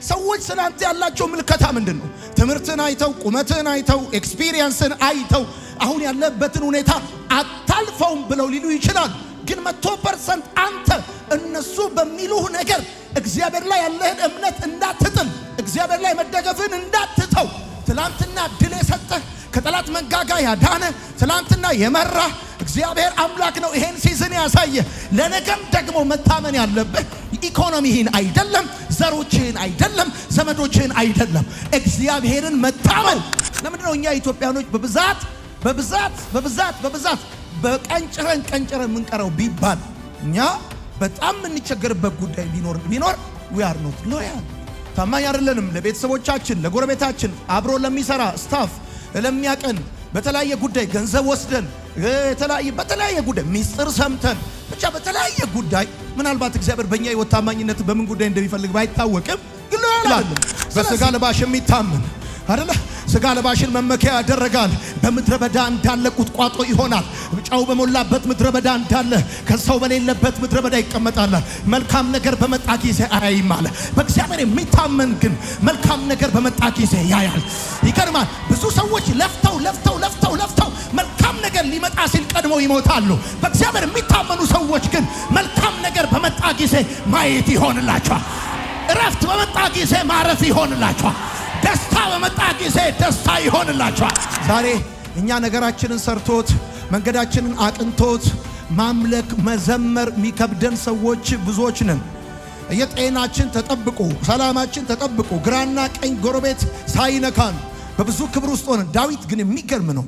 ሰዎች ስላንተ ያላቸው ምልከታ ምንድነው? ትምህርትን አይተው ቁመትን አይተው ኤክስፒሪየንስን አይተው አሁን ያለበትን ሁኔታ አታልፈውም ብለው ሊሉ ይችላል። ግን 100% አንተ እነሱ በሚሉህ ነገር እግዚአብሔር ላይ ያለህን እምነት እንዳትጥል፣ እግዚአብሔር ላይ መደገፍን እንዳትተው። ትላንትና ድል የሰጠህ ከጠላት መንጋጋ ያዳነ ትላንትና የመራ እግዚአብሔር አምላክ ነው። ይሄን ሲዝን ያሳየ ለነገም ደግሞ መታመን ያለብህ ኢኮኖሚህን አይደለም፣ ዘሮችህን አይደለም፣ ዘመዶችህን አይደለም፣ እግዚአብሔርን መታመን። ለምንድነው እኛ ኢትዮጵያኖች በብዛት በቀንጭረን የምንቀረው ቢባል እኛ በጣም የምንቸገርበት ጉዳይ ቢኖር we are not loyal። ታማኝ አይደለንም ለቤተሰቦቻችን፣ ለጎረቤታችን፣ አብሮ ለሚሰራ ስታፍ፣ ለሚያቀን በተለያየ ጉዳይ ገንዘብ ወስደን በተለያየ ጉዳይ ሚስጥር ሰምተን ብቻ በተለያየ ጉዳይ ምናልባት እግዚአብሔር በእኛ ሕይወት ታማኝነት በምን ጉዳይ እንደሚፈልግ ባይታወቅም ግን ይላል በስጋ ለባሽ የሚታመን አይደለ? ስጋ ለባሽን መመኪያ ያደረጋል። በምድረ በዳ እንዳለ ቁጥቋጦ ይሆናል። ጨው በሞላበት ምድረ በዳ እንዳለ ከሰው በሌለበት ምድረ በዳ ይቀመጣል። መልካም ነገር በመጣ ጊዜ አያይም አለ። በእግዚአብሔር የሚታመን ግን መልካም ነገር በመጣ ጊዜ ያያል። ይገርማል። ብዙ ሰዎች ለፍተው መልካም ነገር ሊመጣ ሲል ቀድመው ይሞታሉ። በእግዚአብሔር የሚታመኑ ሰዎች ግን መልካም ነገር በመጣ ጊዜ ማየት ይሆንላቸዋል። እረፍት በመጣ ጊዜ ማረፍ ይሆንላቸዋል። ደስታ በመጣ ጊዜ ደስታ ይሆንላቸዋል። ዛሬ እኛ ነገራችንን ሰርቶት መንገዳችንን አቅንቶት ማምለክ መዘመር የሚከብደን ሰዎች ብዙዎች ነን። የጤናችን ተጠብቆ ሰላማችን ተጠብቆ ግራና ቀኝ ጎረቤት ሳይነካን በብዙ ክብር ውስጥ ሆነ። ዳዊት ግን የሚገርም ነው።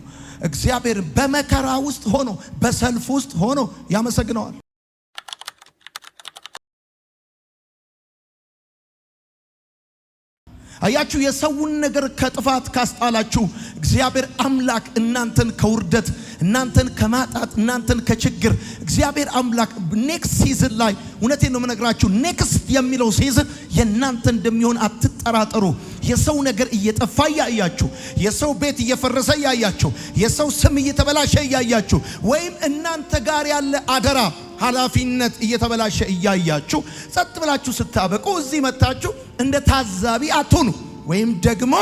እግዚአብሔር በመከራ ውስጥ ሆኖ በሰልፍ ውስጥ ሆኖ ያመሰግነዋል። አያችሁ፣ የሰውን ነገር ከጥፋት ካስጣላችሁ እግዚአብሔር አምላክ እናንተን ከውርደት፣ እናንተን ከማጣት፣ እናንተን ከችግር እግዚአብሔር አምላክ ኔክስት ሲዝን ላይ እውነቴን ነው የምነግራችሁ፣ ኔክስት የሚለው ሲዝን የእናንተ እንደሚሆን አትጠራጠሩ። የሰው ነገር እየጠፋ ያያችሁ፣ የሰው ቤት እየፈረሰ ያያችሁ፣ የሰው ስም እየተበላሸ ያያችሁ፣ ወይም እናንተ ጋር ያለ አደራ ኃላፊነት እየተበላሸ እያያችሁ ጸጥ ብላችሁ ስታበቁ እዚህ መጣችሁ እንደ ታዛቢ አትሁኑ። ወይም ደግሞ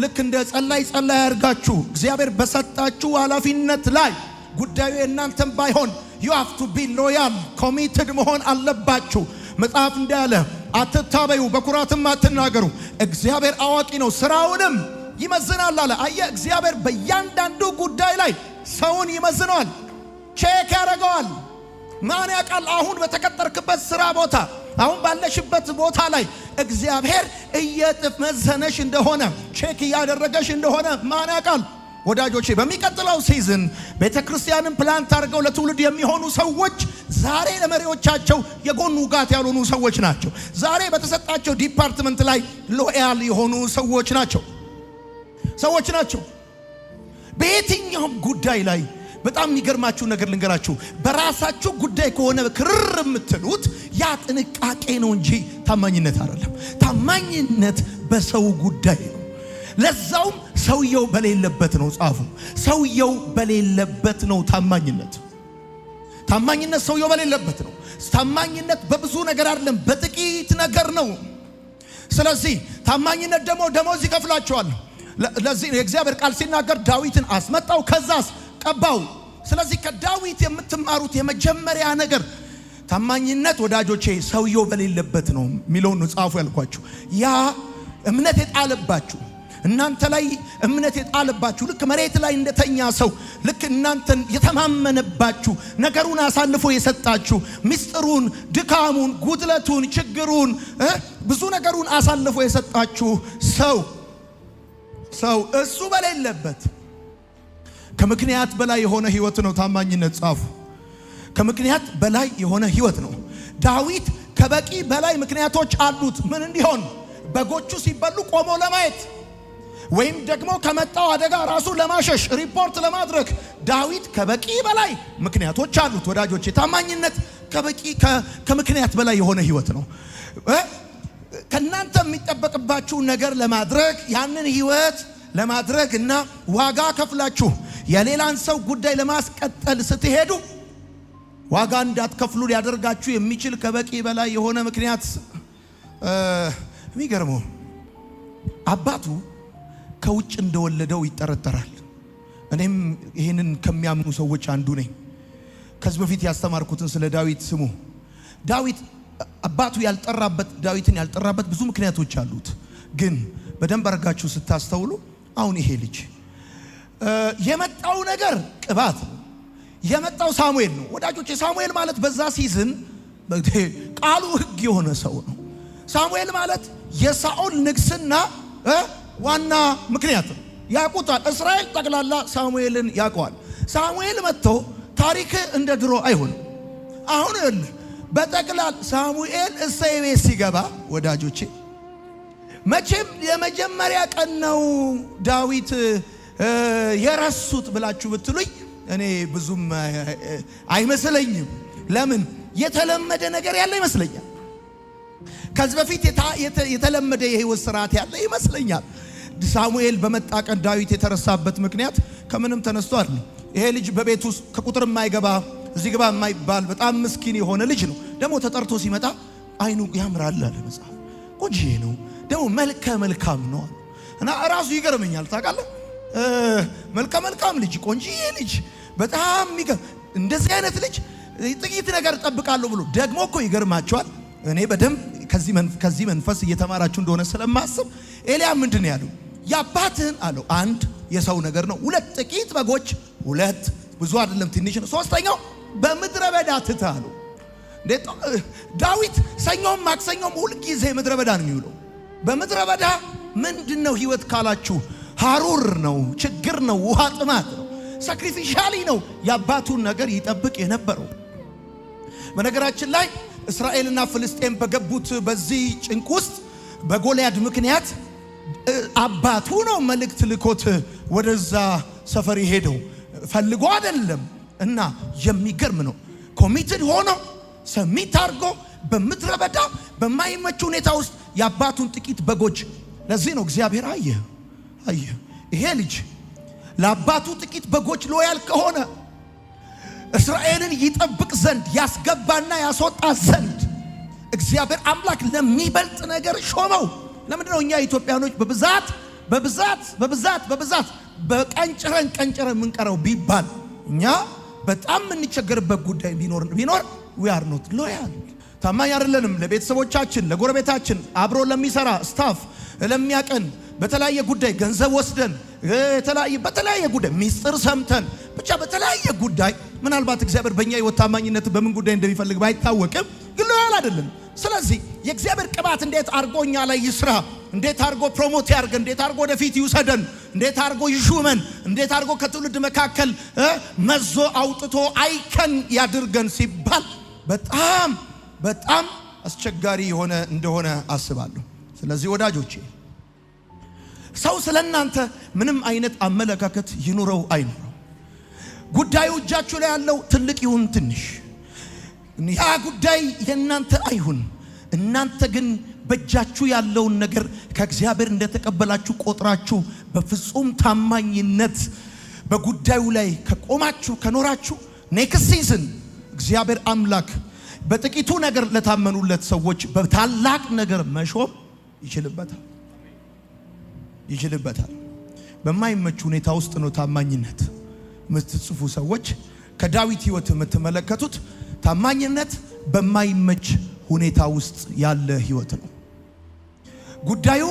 ልክ እንደ ጸላይ አድርጋችሁ እግዚአብሔር በሰጣችሁ ኃላፊነት ላይ ጉዳዩ እናንተም ባይሆን you have to be loyal committed መሆን አለባችሁ። መጽሐፍ እንዳለ አትታበዩ፣ በኩራትም አትናገሩ፣ እግዚአብሔር አዋቂ ነው ስራውንም ይመዝናል አለ። አየ እግዚአብሔር በእያንዳንዱ ጉዳይ ላይ ሰውን ይመዝነዋል፣ ቼክ ያደርገዋል። ማን ያውቃል? አሁን በተቀጠርክበት ስራ ቦታ፣ አሁን ባለሽበት ቦታ ላይ እግዚአብሔር እየመዘነሽ እንደሆነ ቼክ ያደረገሽ እንደሆነ ማን ያውቃል? ወዳጆቼ በሚቀጥለው ሲዝን ቤተክርስቲያንን ፕላንት አድርገው ለትውልድ የሚሆኑ ሰዎች ዛሬ ለመሪዎቻቸው የጎን ውጋት ያልሆኑ ሰዎች ናቸው። ዛሬ በተሰጣቸው ዲፓርትመንት ላይ ሎያል የሆኑ ሰዎች ናቸው። በየትኛውም ጉዳይ ላይ በጣም የሚገርማችሁ ነገር ልንገራችሁ። በራሳችሁ ጉዳይ ከሆነ ክርር የምትሉት ያ ጥንቃቄ ነው እንጂ ታማኝነት አይደለም። ታማኝነት በሰው ጉዳይ ነው። ለዛውም ሰውየው በሌለበት ነው። ጻፉ፣ ሰውየው በሌለበት ነው ታማኝነት። ሰውየው በሌለበት ነው። ታማኝነት በብዙ ነገር አይደለም፣ በጥቂት ነገር ነው። ስለዚህ ታማኝነት ደግሞ ደሞዝ ይከፍላቸዋል። ለዚህ የእግዚአብሔር ቃል ሲናገር ዳዊትን አስመጣው፣ ከዛስ ቀባው። ስለዚህ ከዳዊት የምትማሩት የመጀመሪያ ነገር ታማኝነት ወዳጆቼ ሰውየው በሌለበት ነው የሚለውን ነው ጻፉ ያልኳችሁ። ያ እምነት የጣለባችሁ እናንተ ላይ እምነት የጣለባችሁ ልክ መሬት ላይ እንደተኛ ሰው ልክ እናንተን የተማመነባችሁ ነገሩን አሳልፎ የሰጣችሁ ምስጢሩን፣ ድካሙን፣ ጉድለቱን፣ ችግሩን ብዙ ነገሩን አሳልፎ የሰጣችሁ ሰው እሱ በሌለበት ከምክንያት በላይ የሆነ ህይወት ነው ታማኝነት። ጻፉ፣ ከምክንያት በላይ የሆነ ህይወት ነው። ዳዊት ከበቂ በላይ ምክንያቶች አሉት። ምን እንዲሆን? በጎቹ ሲበሉ ቆሞ ለማየት ወይም ደግሞ ከመጣው አደጋ ራሱ ለማሸሽ ሪፖርት ለማድረግ ዳዊት ከበቂ በላይ ምክንያቶች አሉት። ወዳጆቼ ታማኝነት ከምክንያት በላይ የሆነ ህይወት ነው። ከናንተ የሚጠበቅባችሁ ነገር ለማድረግ ያንን ህይወት ለማድረግ እና ዋጋ ከፍላችሁ የሌላን ሰው ጉዳይ ለማስቀጠል ስትሄዱ ዋጋ እንዳትከፍሉ ሊያደርጋችሁ የሚችል ከበቂ በላይ የሆነ ምክንያት የሚገርመው አባቱ ከውጭ እንደወለደው ይጠረጠራል። እኔም ይሄንን ከሚያምኑ ሰዎች አንዱ ነኝ። ከዚህ በፊት ያስተማርኩትን ስለ ዳዊት ስሙ። ዳዊት አባቱ ዳዊትን ያልጠራበት ብዙ ምክንያቶች አሉት። ግን በደንብ አርጋችሁ ስታስተውሉ አሁን ይሄ ልጅ የመጣው ነገር ቅባት ነው። የመጣው ሳሙኤል ነው። ወዳጆች ሳሙኤል ማለት በዛ ሲዝን ቃሉ ሕግ የሆነ ሰው ነው። ሳሙኤል ማለት የሳኦል ንግስና ዋና ምክንያት ነው። ያውቁታል። እስራኤል ጠቅላላ ሳሙኤልን ያውቀዋል። ሳሙኤል መጥቶ ታሪክ እንደ ድሮ አይሆንም። አሁን በጠቅላላ ሳሙኤል እሰይ ቤት ሲገባ ወዳጆቼ መቼም የመጀመሪያ ቀን ነው ዳዊት የረሱት ብላችሁ ብትሉኝ እኔ ብዙም አይመስለኝም። ለምን የተለመደ ነገር ያለ ይመስለኛል። ከዚህ በፊት የተለመደ የህይወት ስርዓት ያለ ይመስለኛል። ሳሙኤል በመጣ ቀን ዳዊት የተረሳበት ምክንያት ከምንም ተነስቶ አይደለም። ይሄ ልጅ በቤት ውስጥ ከቁጥር የማይገባ እዚህ ግባ የማይባል በጣም ምስኪን የሆነ ልጅ ነው። ደግሞ ተጠርቶ ሲመጣ አይኑ ያምራል አለ መጽሐፍ። ቆንጆ ነው ደግሞ መልካም ነው እና ራሱ ይገርመኛል። ታውቃለህ መልካም ልጅ ቆንጆዬ ልጅ በጣም የሚገርም እንደዚህ አይነት ልጅ ጥቂት ነገር ጠብቃለሁ ብሎ ደግሞ እኮ ይገርማቸዋል። እኔ በደንብ ከዚህ መንፈስ እየተማራችሁ እንደሆነ ስለማስብ ኤልያብ ምንድን ነው ያለው? ያባትህን አለው አንድ የሰው ነገር ነው፣ ሁለት ጥቂት በጎች፣ ሁለት ብዙ አይደለም ትንሽ ነው፣ ሶስተኛው በምድረ በዳ ትተህ አለው። ዳዊት ሰኞም ማክሰኞም ሁል ጊዜ ምድረ በዳ ነው የሚውለው። በምድረ በዳ ምንድነው ህይወት ካላችሁ ሐሩር ነው፣ ችግር ነው፣ ውሃ ጥማት ነው፣ ሳክሪፊሻሊ ነው የአባቱን ነገር ይጠብቅ የነበረው። በነገራችን ላይ እስራኤልና ፍልስጤም በገቡት በዚህ ጭንቅ ውስጥ በጎልያድ ምክንያት አባቱ ነው መልእክት ልኮት ወደዛ ሰፈር ሄደው ፈልጎ አይደለም። እና የሚገርም ነው ኮሚትድ ሆኖ ሰሚት አድርጎ በምድረ በዳ በማይመች ሁኔታ ውስጥ የአባቱን ጥቂት በጎች። ለዚህ ነው እግዚአብሔር አየ ይሄ ልጅ ለአባቱ ጥቂት በጎች ሎያል ከሆነ እስራኤልን ይጠብቅ ዘንድ ያስገባና ያስወጣ ዘንድ እግዚአብሔር አምላክ ለሚበልጥ ነገር ሾመው። ለምንድነው እኛ ኢትዮጵያኖች በብዛት በቀንጭረን የምንቀረው ቢባል እኛ በጣም የምንቸገርበት ጉዳይ ቢኖር we are not loyal። ታማኝ አይደለንም ለቤተሰቦቻችን፣ ለጎረቤታችን፣ አብሮ ለሚሰራ ስታፍ፣ ለሚያቀን በተለያየ ጉዳይ ገንዘብ ወስደን በተለያየ ጉዳይ ሚስጥር ሰምተን ብቻ በተለያየ ጉዳይ ምናልባት እግዚአብሔር በእኛ ሕይወት ታማኝነት በምን ጉዳይ እንደሚፈልግ ባይታወቅም ግን ሎያል አይደለም። ስለዚህ የእግዚአብሔር ቅባት እንዴት አርጎ እኛ ላይ ይስራ፣ እንዴት አርጎ ፕሮሞት ያርገን፣ እንዴት አርጎ ወደፊት ይውሰደን፣ እንዴት አርጎ ይሹመን፣ እንዴት አርጎ ከትውልድ መካከል መዞ አውጥቶ አይከን ያድርገን ሲባል በጣም አስቸጋሪ የሆነ እንደሆነ አስባለሁ። ስለዚህ ወዳጆቼ ሰው ስለናንተ ምንም አይነት አመለካከት ይኑረው አይኑረው፣ ጉዳዩ እጃችሁ ላይ ያለው ትልቅ ይሁን ትንሽ፣ ያ ጉዳይ የናንተ አይሁን። እናንተ ግን በእጃችሁ ያለውን ነገር ከእግዚአብሔር እንደተቀበላችሁ ቆጥራችሁ በፍጹም ታማኝነት በጉዳዩ ላይ ከቆማችሁ ከኖራችሁ ኔክስት ሲዝን እግዚአብሔር አምላክ በጥቂቱ ነገር ለታመኑለት ሰዎች በታላቅ ነገር መሾም ይችልበታል። በማይመች ሁኔታ ውስጥ ነው ታማኝነት የምትጽፉ ሰዎች ከዳዊት ሕይወት የምትመለከቱት ታማኝነት በማይመች ሁኔታ ውስጥ ያለ ሕይወት ነው። ጉዳዩ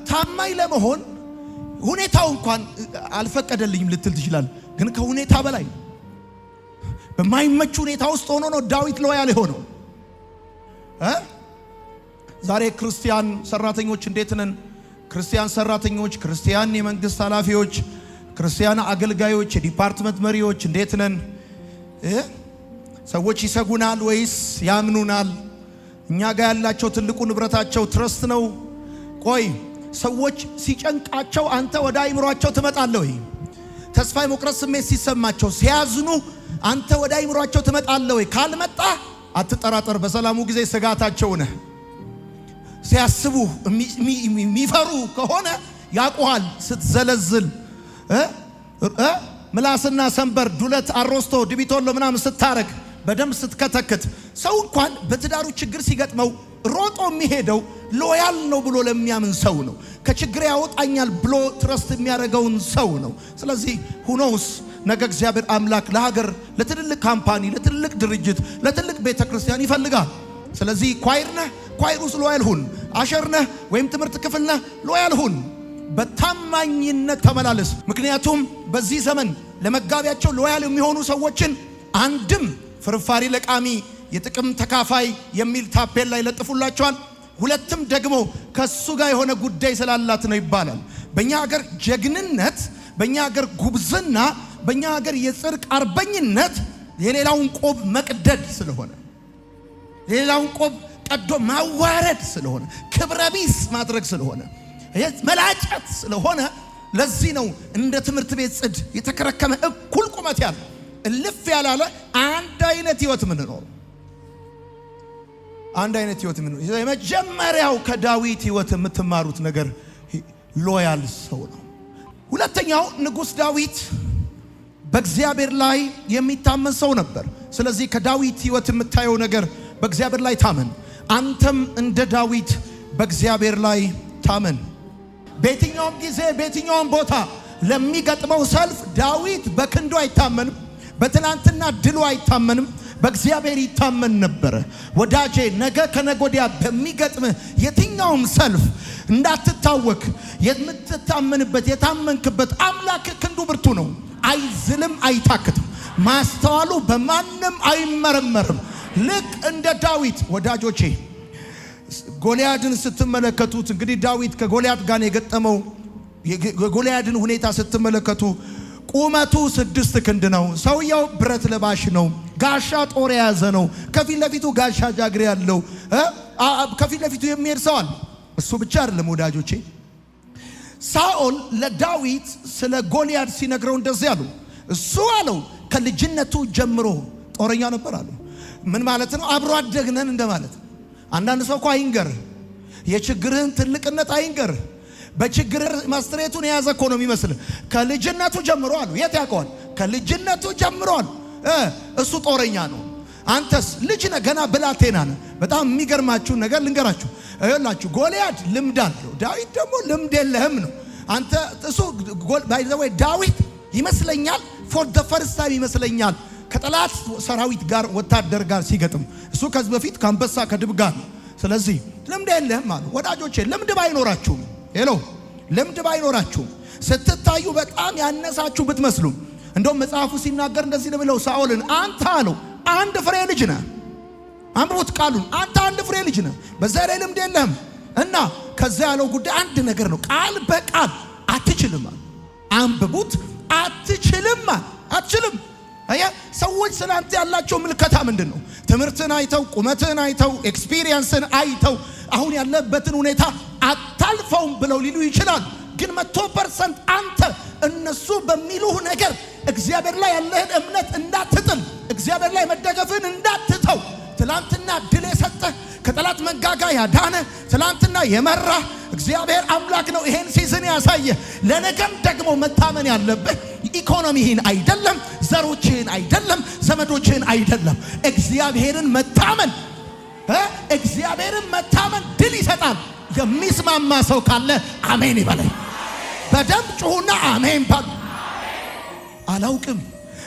ታማኝ ለመሆን ሁኔታው እንኳን አልፈቀደልኝም ልትል ትችላል። ግን ከሁኔታ በላይ በማይመች ሁኔታ ውስጥ ሆኖ ነው ዳዊት ሎያል የሆነው። ዛሬ ክርስቲያን ሰራተኞች እንዴት ነን? ክርስቲያን ሰራተኞች፣ ክርስቲያን የመንግስት ኃላፊዎች፣ ክርስቲያን አገልጋዮች፣ የዲፓርትመንት መሪዎች እንዴት ነን? ሰዎች ይሰጉናል ወይስ ያምኑናል? እኛ ጋር ያላቸው ትልቁ ንብረታቸው ትረስት ነው። ቆይ ሰዎች ሲጨንቃቸው አንተ ወደ አይምሯቸው ትመጣለህ ወይ? ተስፋ የመቁረጥ ስሜት ሲሰማቸው ሲያዝኑ አንተ ወደ አይምሯቸው ትመጣለህ ወይ? ካልመጣ አትጠራጠር፣ በሰላሙ ጊዜ ስጋታቸው ነህ። ሲያስቡ የሚፈሩ ከሆነ ያቁሃል። ስትዘለዝል ምላስና ሰንበር ዱለት አሮስቶ ድቢቶሎ ምናምን ስታረግ በደም ስትከተክት ሰው እንኳን በትዳሩ ችግር ሲገጥመው ሮጦ የሚሄደው ሎያል ነው ብሎ ለሚያምን ሰው ነው። ከችግር ያወጣኛል ብሎ ትረስት የሚያደርገውን ሰው ነው። ስለዚህ ሁኖስ ነገ እግዚአብሔር አምላክ ለሀገር፣ ለትልልቅ ካምፓኒ፣ ለትልልቅ ድርጅት፣ ለትልቅ ቤተክርስቲያን ይፈልጋል። ስለዚህ ኳይር ነህ፣ ኳይር ውስጥ ሎያል ሁን። አሸር ነህ ወይም ትምህርት ክፍል ነህ፣ ሎያል ሁን። በታማኝነት ተመላለስ። ምክንያቱም በዚህ ዘመን ለመጋቢያቸው ሎያል የሚሆኑ ሰዎችን አንድም ፍርፋሪ ለቃሚ የጥቅም ተካፋይ የሚል ታፔል ላይ ለጥፉላቸዋል። ሁለትም ደግሞ ከሱ ጋር የሆነ ጉዳይ ስላላት ነው ይባላል። በእኛ ሀገር ጀግንነት፣ በእኛ ሀገር ጉብዝና፣ በእኛ ሀገር የጽድቅ አርበኝነት የሌላውን ቆብ መቅደድ ስለሆነ፣ የሌላውን ቆብ ቀዶ ማዋረድ ስለሆነ፣ ክብረ ቢስ ማድረግ ስለሆነ፣ መላጨት ስለሆነ ለዚህ ነው እንደ ትምህርት ቤት ጽድ የተከረከመ እኩል ቁመት ያለ እልፍ ያላለ አንድ አይነት ህይወት ምንኖር፣ አንድ አይነት ህይወት ምንኖር። የመጀመሪያው ከዳዊት ህይወት የምትማሩት ነገር ሎያል ሰው ነው። ሁለተኛው ንጉሥ ዳዊት በእግዚአብሔር ላይ የሚታመን ሰው ነበር። ስለዚህ ከዳዊት ህይወት የምታየው ነገር በእግዚአብሔር ላይ ታመን። አንተም እንደ ዳዊት በእግዚአብሔር ላይ ታመን። በየትኛውም ጊዜ በየትኛውም ቦታ ለሚገጥመው ሰልፍ ዳዊት በክንዱ አይታመንም፣ በትናንትና ድሉ አይታመንም፣ በእግዚአብሔር ይታመን ነበረ። ወዳጄ ነገ ከነጎዲያ በሚገጥምህ የትኛውም ሰልፍ እንዳትታወክ፣ የምትታመንበት የታመንክበት አምላክ ክንዱ ብርቱ ነው። አይዝልም፣ አይታክትም። ማስተዋሉ በማንም አይመረመርም። ልክ እንደ ዳዊት ወዳጆቼ ጎልያድን ስትመለከቱት፣ እንግዲህ ዳዊት ከጎልያድ ጋር የገጠመው የጎልያድን ሁኔታ ስትመለከቱ ቁመቱ 6 ክንድ ነው። ሰውየው ብረት ለባሽ ነው። ጋሻ ጦር የያዘ ነው። ከፊት ለፊቱ ጋሻ ጃግሬ ያለው ከፊት ለፊቱ የሚሄድ ሰው አለ። እሱ ብቻ አይደለም ወዳጆቼ። ሳኦል ለዳዊት ስለ ጎልያድ ሲነግረው እንደዚህ አለው። እሱ አለው ከልጅነቱ ጀምሮ ጦረኛ ነበር አለው። ምን ማለት ነው? አብሮ አደግነን እንደማለት። አንዳንድ ሰው እኮ አይንገር፣ የችግርህን ትልቅነት አይንገር። በችግር ማስትሬቱን የያዘ እኮ ነው የሚመስል። ከልጅነቱ ጀምሮ አሉ። የት ያውቀዋል? ከልጅነቱ ጀምሮ አሉ። እሱ ጦረኛ ነው። አንተስ ልጅ ነህ፣ ገና ብላቴና ነህ። በጣም የሚገርማችሁ ነገር ልንገራችሁ። ይኸውላችሁ ጎልያድ ልምድ አለው፣ ዳዊት ደግሞ ልምድ የለህም ነው። አንተ እሱ ባይዘው ዳዊት ይመስለኛል ፎር ዘ ፈርስት ታይም ይመስለኛል ከጠላት ሰራዊት ጋር ወታደር ጋር ሲገጥም፣ እሱ ከዚህ በፊት ከአንበሳ ከድብ ጋር። ስለዚህ ልምድ የለህም አሉ። ወዳጆቼ ልምድ ባይኖራችሁም ልምድ ባይኖራችሁም ስትታዩ በጣም ያነሳችሁ ብትመስሉም፣ እንደውም መጽሐፉ ሲናገር እንደዚህ ነው ብለው ሳኦልን አንተ አለው አንድ ፍሬ ልጅ ነህ። አንብቡት ቃሉን። አንተ አንድ ፍሬ ልጅ ነህ፣ በዛ ላይ ልምድ የለህም እና ከዛ ያለው ጉዳይ አንድ ነገር ነው። ቃል በቃል አትችልም። አንብቡት። አትችልም። ሰዎች ስላንተ ያላቸው ምልከታ ምንድን ነው? ትምህርትን አይተው፣ ቁመትን አይተው፣ ኤክስፒሪየንስን አይተው አሁን ያለበትን ሁኔታ አታልፈውም ብለው ሊሉ ይችላል። ግን 100% አንተ እነሱ በሚሉህ ነገር እግዚአብሔር ላይ ያለህን እምነት እንዳትጥል፣ እግዚአብሔር ላይ መደገፍን እንዳትተው። ትላንትና ድል የሰጠህ ከጠላት መንጋጋ ያዳነ ትላንትና የመራ እግዚአብሔር አምላክ ነው። ይሄን ሲዝን ያሳየ ለነገም ደግሞ መታመን ያለብህ ኢኮኖሚህን አይደለም፣ ዘሮችህን አይደለም፣ ዘመዶችህን አይደለም፣ እግዚአብሔርን መታመን። እግዚአብሔርን መታመን ድል ይሰጣል። የሚስማማ ሰው ካለ አሜን ይበለኝ። በደንብ ጩሁና አሜን ባሉ። አላውቅም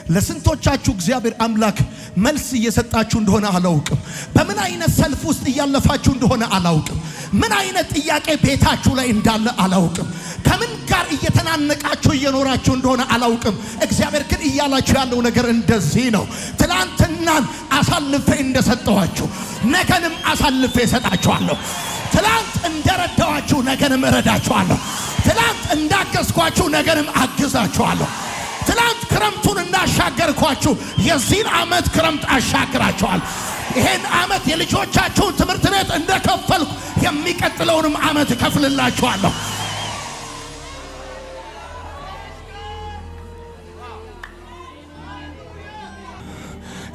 ለስንቶቻችሁ እግዚአብሔር አምላክ መልስ እየሰጣችሁ እንደሆነ አላውቅም። በምን አይነት ሰልፍ ውስጥ እያለፋችሁ እንደሆነ አላውቅም። ምን አይነት ጥያቄ ቤታችሁ ላይ እንዳለ አላውቅም። ከምን ጋር እየተናነቃችሁ እየኖራችሁ እንደሆነ አላውቅም። እግዚአብሔር ግን እያላችሁ ያለው ነገር እንደዚህ ነው። ትላንትናን አሳልፌ እንደሰጠኋችሁ ነገንም አሳልፌ እሰጣችኋለሁ። ትላንት እንደረዳኋችሁ ነገንም እረዳችኋለሁ። ትላንት እንዳገዝኳችሁ ነገንም አግዛችኋለሁ። ትላንት ክረምቱን እንዳሻገርኳችሁ የዚህን ዓመት ክረምት አሻግራችኋል። ይሄን ዓመት የልጆቻችሁን ትምህርት ቤት እንደከፈልኩ የሚቀጥለውንም ዓመት እከፍልላችኋለሁ።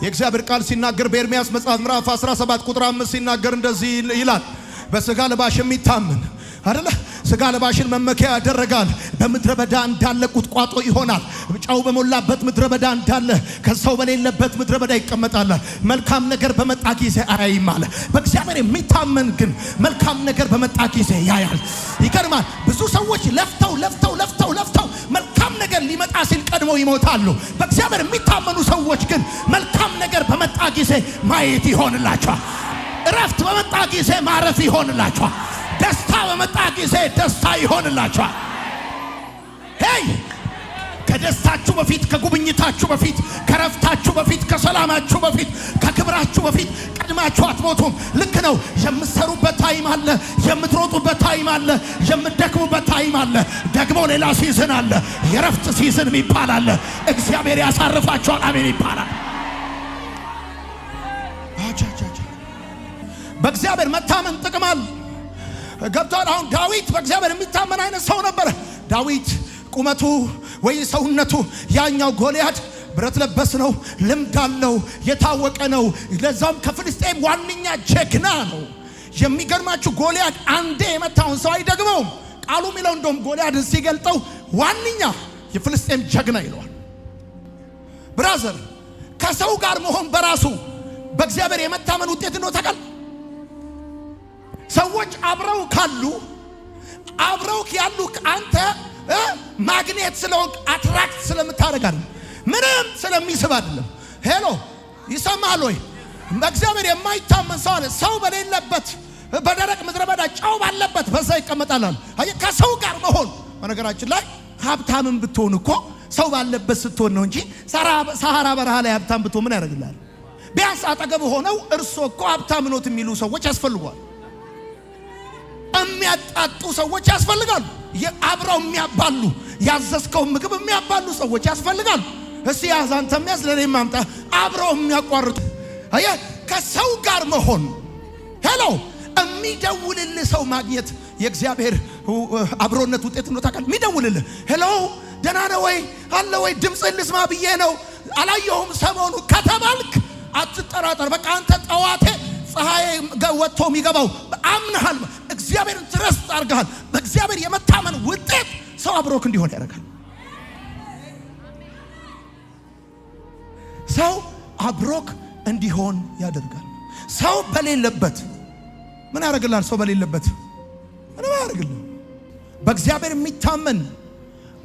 የእግዚአብሔር ቃል ሲናገር በኤርምያስ መጽሐፍ ምዕራፍ 17 ቁጥር 5 ሲናገር እንደዚህ ይላል። በሥጋ ለባሽ የሚታመን አይደለ? ሥጋ ለባሽን መመኪያ ያደረጋል። በምድረ በዳ እንዳለ ቁጥቋጦ ይሆናል። ጨው በሞላበት ምድረ በዳ እንዳለ ከሰው በሌለበት ምድረ በዳ ይቀመጣል። መልካም ነገር በመጣ ጊዜ አያይም አለ። በእግዚአብሔር የሚታመን ግን መልካም ነገር በመጣ ጊዜ ያያል። ይገርማል። ብዙ ሰዎች ለፍተው መልካም ነገር ሊመጣ ሲል ቀድመው ይሞታሉ። በእግዚአብሔር የሚታመኑ ሰዎች ግን መልካም ነገር በመጣ ጊዜ ማየት ይሆንላቸዋል። እረፍት በመጣ ጊዜ ማረፍ ይሆንላቸዋል። ደስታ በመጣ ጊዜ ደስታ ይሆንላቸዋል። ሄይ ከደስታችሁ በፊት፣ ከጉብኝታችሁ በፊት፣ ከረፍታችሁ በፊት፣ ከሰላማችሁ በፊት፣ ከክብራችሁ በፊት ቀድማችሁ አትሞቱም። ልክ ነው። የምትሰሩበት ታይም አለ፣ የምትሮጡበት ታይም አለ፣ የምትደክሙበት ታይም አለ። ደግሞ ሌላ ሲዝን አለ። የረፍት ሲዝን የሚባል አለ። እግዚአብሔር ያሳርፋችኋል። አሜን ይባላል። በእግዚአብሔር መታመን ጥቅም አለ። ገብቷል። አሁን ዳዊት በእግዚአብሔር የሚታመን አይነት ሰው ነበር። ዳዊት ቁመቱ ወይ ሰውነቱ ያኛው ጎልያድ ብረት ለበስ ነው፣ ልምድ አለው፣ የታወቀ ነው። ለዛም ከፍልስጤም ዋነኛ ጀግና ነው። የሚገርማችሁ ጎልያድ አንዴ የመታውን ሰው አይደግመውም። ቃሉ የሚለው እንደውም ጎልያድን ሲገልጠው ዋነኛ የፍልስጤም ጀግና ይለዋል። ብራዘር ከሰው ጋር መሆን በራሱ በእግዚአብሔር የመታመን ውጤት ነው። ታውቃል። ሰዎች አብረው ካሉ አብረው ያሉ አንተ ማግኔት ስለሆንክ አትራክት ስለምታደርግ አይደለም፣ ምንም ስለሚስብ አይደለም። ሄሎ ይሰማል ወይ? በእግዚአብሔር የማይታመን ሰው አለ። ሰው በሌለበት በደረቅ ምድረ በዳ ጨው ባለበት በዛ ይቀመጣል። አይ ከሰው ጋር መሆን በነገራችን ላይ ሀብታምን ብትሆን እኮ ሰው ባለበት ስትሆን ነው እንጂ ሰሃራ በረሃ ላይ ሀብታም ብትሆን ምን ያደርግልሃል? ቢያንስ አጠገብ ሆነው እርሶ እኮ ሀብታም ኖት የሚሉ ሰዎች ያስፈልጓል። የሚያጣጡ ሰዎች ያስፈልጋሉ። አብረው የሚያባሉ ያዘዝከው ምግብ የሚያባሉ ሰዎች ያስፈልጋሉ። እስቲ ያዝ አንተ የሚያዝ ለኔ ማምጣ አብረው የሚያቋርጡ አየ ከሰው ጋር መሆን። ሄሎ የሚደውልልህ ሰው ማግኘት የእግዚአብሔር አብሮነት ውጤት ነው። ታውቃለህ? የሚደውልልህ ሄሎ ደህና ነህ ወይ አለ ወይ ድምፅህን ልስማ ብዬ ነው አላየሁም ሰሞኑ ከተባልክ አትጠራጠር። በቃ አንተ ጠዋቴ ፀሐይ ወጥቶ የሚገባው አምነሃል። እግዚአብሔርን ትረስት አድርገሃል። በእግዚአብሔር የመታመን ውጤት ሰው አብሮክ እንዲሆን ያደርጋል። ሰው አብሮክ እንዲሆን ያደርጋል። ሰው በሌለበት ምን ያደርግላል? ሰው በሌለበት ምንም ያደርግልህ። በእግዚአብሔር የሚታመን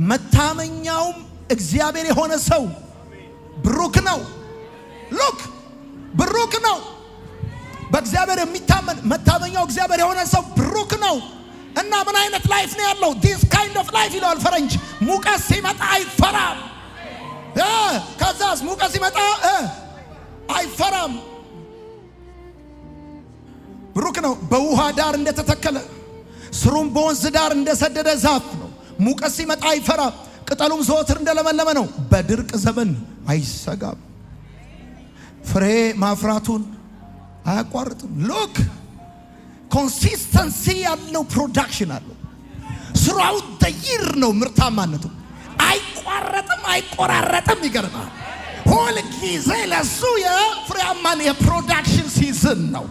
መታመኛውም እግዚአብሔር የሆነ ሰው ብሩክ ነው። ሉክ ብሩክ ነው። በእግዚአብሔር የሚታመን መታመኛው እግዚአብሔር የሆነ ሰው ብሩክ ነው። እና ምን አይነት ላይፍ ነው ያለው? this kind of life ይላል ፈረንጅ። ሙቀት ሲመጣ አይፈራም። ከዛስ ሙቀት ሲመጣ አይፈራም። ብሩክ ነው። በውሃ ዳር እንደተተከለ ስሩም በወንዝ ዳር እንደሰደደ ዛፍ ነው። ሙቀት ሲመጣ አይፈራም። ቅጠሉም ዘወትር እንደለመለመ ነው። በድርቅ ዘመን አይሰጋም። ፍሬ ማፍራቱን አያቋርጥም። ሎክ ኮንሲስተንሲ ያለው ፕሮዳክሽን አለው። ስራው ደይር ነው። ምርታማነቱ አይቋረጥም፣ አይቆራረጥም። ይገርማል። ሁል ጊዜ ለሱ የፍሬያማን የፕሮዳክሽን ሲዝን ነው።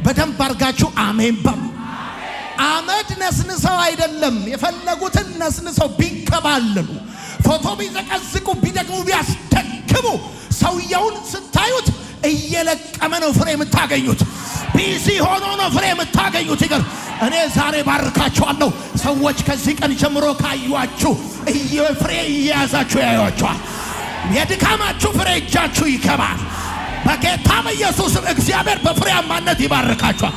በደንብ አድርጋችሁ አሜን በሉ። አመድ ነስንሰው አይደለም የፈለጉትን ነስንሰው ቢንከባለሉ ፎቶ ቢዘቀዝቁ ቢደግሙ ቢያስደክሙ ሰውየውን ስታዩት እየለቀመ ነው ፍሬ የምታገኙት። ቢዚ ሆኖ ነው ፍሬ የምታገኙት። ይገር እኔ ዛሬ ባርካችኋለሁ። ሰዎች ከዚህ ቀን ጀምሮ ካዩአችሁ ፍሬ እየያዛችሁ ያዩአችኋል። የድካማችሁ ፍሬ እጃችሁ ይገባል። በጌታ በኢየሱስ እግዚአብሔር በፍሬያማነት ይባርካችኋል።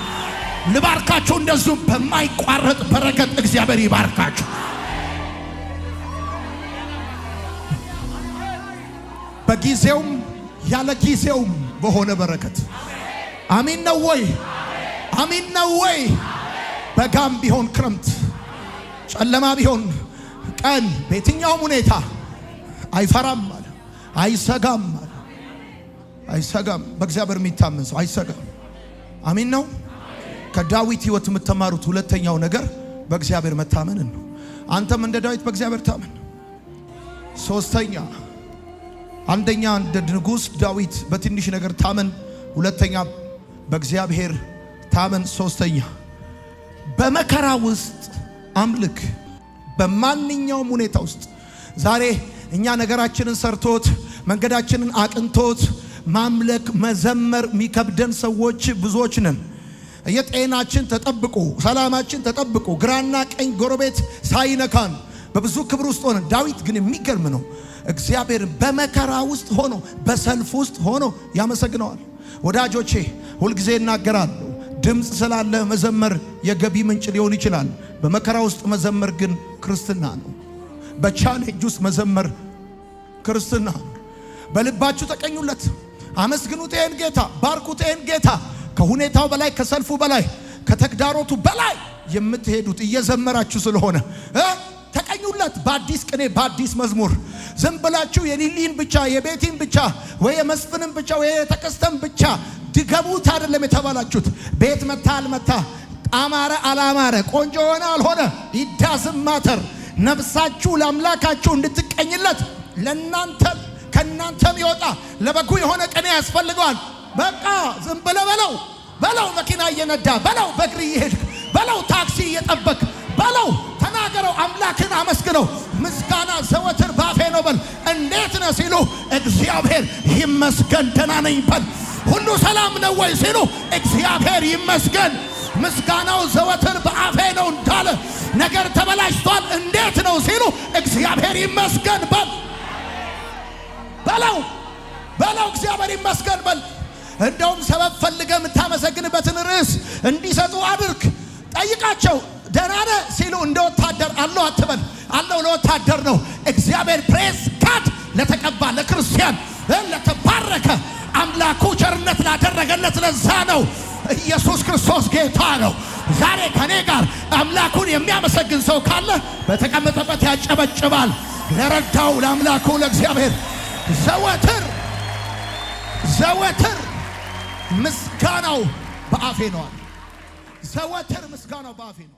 ልባርካችሁ እንደዚሁ በማይቋረጥ በረከት እግዚአብሔር ይባርካችሁ። በጊዜውም ያለ ጊዜውም በሆነ በረከት። አሜን ነው ወይ? አሜን ነው ወይ? በጋም ቢሆን ክረምት፣ ጨለማ ቢሆን ቀን፣ በየትኛውም ሁኔታ አይፈራም አለ፣ አይሰጋም አለ። አይሰጋም። በእግዚአብሔር የሚታመን ሰው አይሰጋም። አሜን ነው። ከዳዊት ሕይወት የምትማሩት ሁለተኛው ነገር በእግዚአብሔር መታመንን ነው። አንተም እንደ ዳዊት በእግዚአብሔር ታመን። ሶስተኛ አንደኛ እንደ ንጉሥ ዳዊት በትንሽ ነገር ታመን። ሁለተኛ በእግዚአብሔር ታመን። ሶስተኛ በመከራ ውስጥ አምልክ። በማንኛውም ሁኔታ ውስጥ ዛሬ እኛ ነገራችንን ሰርቶት መንገዳችንን አቅንቶት ማምለክ መዘመር የሚከብደን ሰዎች ብዙዎች ነን። የጤናችን ተጠብቆ ሰላማችን ተጠብቆ ግራና ቀኝ ጎረቤት ሳይነካን በብዙ ክብር ውስጥ ሆነን ዳዊት ግን የሚገርም ነው። እግዚአብሔር በመከራ ውስጥ ሆኖ በሰልፍ ውስጥ ሆኖ ያመሰግነዋል። ወዳጆቼ ሁልጊዜ እናገራለሁ፣ ድምፅ ስላለ መዘመር የገቢ ምንጭ ሊሆን ይችላል። በመከራ ውስጥ መዘመር ግን ክርስትና ነው። በቻሌንጅ ውስጥ መዘመር ክርስትና ነው። በልባችሁ ተቀኙለት፣ አመስግኑት ይህን ጌታ፣ ባርኩት ይህን ጌታ። ከሁኔታው በላይ ከሰልፉ በላይ ከተግዳሮቱ በላይ የምትሄዱት እየዘመራችሁ ስለሆነ ተቀኙለት። በአዲስ ቅኔ በአዲስ መዝሙር ዝም ብላችሁ የሊሊን ብቻ የቤቲን ብቻ ወይ የመስፍንን ብቻ ወይ የተከስተን ብቻ ድገሙት አይደለም የተባላችሁት። ቤት መታ አልመታ፣ አማረ አላማረ፣ ቆንጆ ሆነ አልሆነ ይዳዝም ማተር፣ ነፍሳችሁ ለአምላካችሁ እንድትቀኝለት ለናንተ ከናንተም ይወጣ ለበጉ የሆነ ቅኔ ያስፈልገዋል። በቃ ዝም ብለ በለው መኪና እየነዳ በለው በእግር እየሄድክ በለው ታክሲ እየጠበክ በለው ተናገረው፣ አምላክን አመስግነው። ምስጋና ዘወትር ባፌ ነው በል። እንዴት ነህ ሲሉ እግዚአብሔር ይመስገን ደህና ነኝ በል። ሁሉ ሰላም ነው ወይ ሲሉ እግዚአብሔር ይመስገን ምስጋናው ዘወትር በአፌ ነው እንዳለ። ነገር ተበላሽቷል እንዴት ነው ሲሉ እግዚአብሔር ይመስገን በል። በለው እግዚአብሔር ይመስገን በል። እንደውም ሰበብ ፈልገህ የምታመሰግንበትን ርዕስ እንዲሰጡ አድርግ። ጠይቃቸው። ደህና ነህ ሲሉ እንደ ወታደር አለው አትበል። አለው ለወታደር ነው። እግዚአብሔር ፕሬዝ ጋድ ለተቀባ ለክርስቲያን ለተባረከ አምላኩ ቸርነት ላደረገለት ለዛ ነው። ኢየሱስ ክርስቶስ ጌታ ነው። ዛሬ ከኔ ጋር አምላኩን የሚያመሰግን ሰው ካለ በተቀመጠበት ያጨበጭባል። ለረዳው ለአምላኩ ለእግዚአብሔር ዘወትር ምስጋናው በአፌ ነው። ዘወትር ምስጋናው በአፌ ነው።